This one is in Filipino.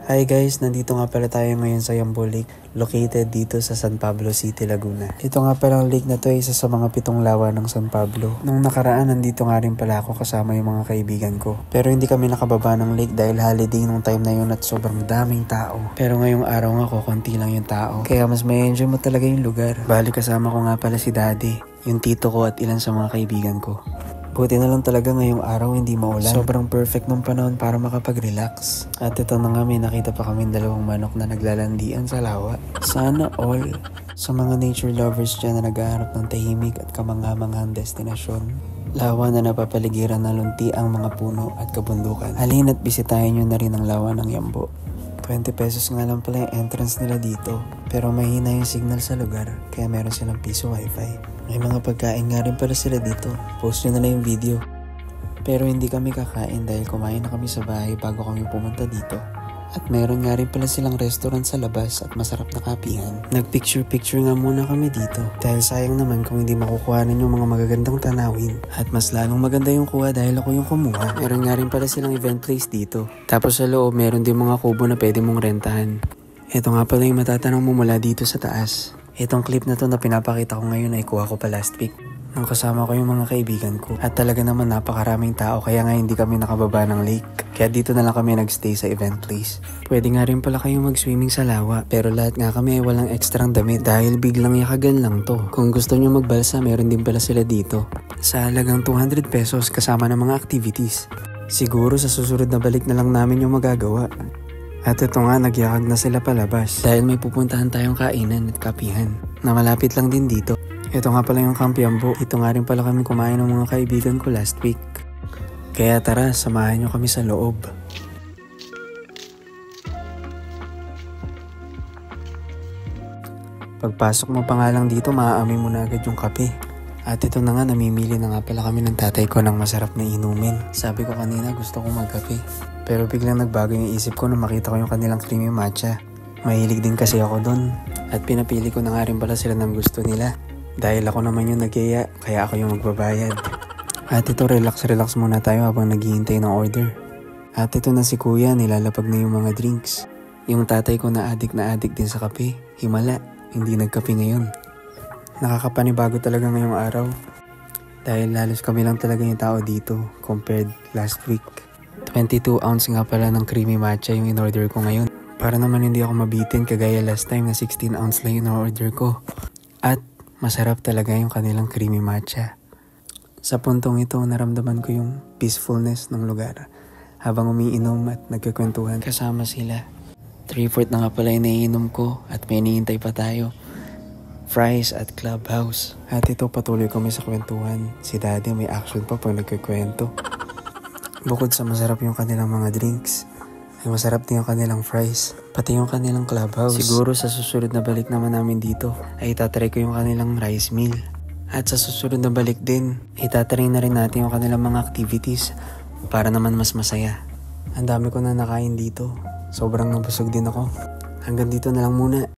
Hi guys, nandito nga pala tayo ngayon sa Yambo Lake, located dito sa San Pablo City, Laguna. Ito nga pala ang lake na to ay isa sa mga 7 lawa ng San Pablo. Nung nakaraan, nandito nga rin pala ako kasama yung mga kaibigan ko. Pero hindi kami nakababa ng lake dahil holiday nung time na yun at sobrang daming tao. Pero ngayong araw nga ko, konti lang yung tao. Kaya mas may enjoy mo talaga yung lugar. Bali kasama ko nga pala si Daddy, yung tito ko at ilan sa mga kaibigan ko. Buti na lang talaga ngayong araw hindi maulan. Sobrang perfect ng panahon para makapag-relax. At ito na nga, may nakita pa kami 2 manok na naglalandian sa lawa. Sana all sa mga nature lovers dyan na naghahanap ng tahimik at kamangha-manghang destinasyon. Lawa na napapaligiran ng lunti ang mga puno at kabundukan. Halina't bisitahin nyo na rin ang lawa ng Yambo. 20 pesos nga lang pala yung entrance nila dito. Pero mahina yung signal sa lugar, kaya meron silang piso wifi. May mga pagkain nga rin pala sila dito. Post nyo na lang yung video. Pero hindi kami kakain dahil kumain na kami sa bahay bago kami pumunta dito. At meron nga rin pala silang restaurant sa labas at masarap na kapihan. Nagpicture-picture nga muna kami dito. Dahil sayang naman kung hindi makukuhanan yung mga magagandang tanawin. At mas lalong maganda yung kuha dahil ako yung kumuha. Meron nga rin pala silang event place dito. Tapos sa loob meron din mga kubo na pwede mong rentahan. Ito nga pala yung matatanong mo mula dito sa taas. Itong clip na to na pinapakita ko ngayon ay kuha ko pa last week. Nung kasama ko yung mga kaibigan ko. At talaga naman napakaraming tao kaya nga hindi kami nakababa ng lake. Kaya dito na lang kami nagstay sa event place. Pwede nga rin pala kayong mag-swimming sa lawa. Pero lahat nga kami ay walang ekstrang damit dahil biglang yakagan lang to. Kung gusto nyo magbalsa, meron din pala sila dito. Sa halagang 200 pesos kasama ng mga activities. Siguro sa susunod na balik na lang namin yung magagawa. At ito nga, nagyakag na sila palabas. Dahil may pupuntahan tayong kainan at kapihan na malapit lang din dito. Ito nga pala yung Camp Yambo. Ito nga rin pala kami kumain ng mga kaibigan ko last week. Kaya tara, samahan nyo kami sa loob. Pagpasok mo pa nga lang dito, maaamoy mo na agad yung kape. At ito na nga, namimili na nga pala kami ng tatay ko ng masarap na inumin. Sabi ko kanina gusto kong magkape. Pero biglang nagbago yung isip ko nung makita ko yung kanilang creamy matcha. Mahilig din kasi ako dun. At pinapili ko na nga rin pala sila ng gusto nila. Dahil ako naman yung nagyaya, kaya ako yung magbabayad. At ito, relax muna tayo habang naghihintay ng order. At ito na si kuya, nilalapag na yung mga drinks. Yung tatay ko na adik din sa kape. Himala, hindi nagkape ngayon. Nakakapanibago talaga ngayong araw. Dahil halos kami lang talaga yung tao dito compared last week. 22 ounce nga pala ng creamy matcha yung in-order ko ngayon. Para naman hindi ako mabitin kagaya last time na 16 ounce lang yung in-order ko. At masarap talaga yung kanilang creamy matcha. Sa puntong ito, naramdaman ko yung peacefulness ng lugar. Habang umiinom at nagkakwentuhan kasama sila. 3/4 na nga pala yung naiinom ko at may iniintay pa tayo. Fries at Clubhouse. At ito, patuloy kami sa kwentuhan. Si Daddy may action pa pag nagkikwento. Bukod sa masarap yung kanilang mga drinks, ay masarap din yung kanilang fries, pati yung kanilang Clubhouse. Siguro sa susunod na balik naman namin dito, ay itatry ko yung kanilang rice meal. At sa susunod na balik din, itatry na rin natin yung kanilang mga activities para naman mas masaya. Ang dami ko na nakain dito. Sobrang nabusog din ako. Hanggang dito na lang muna.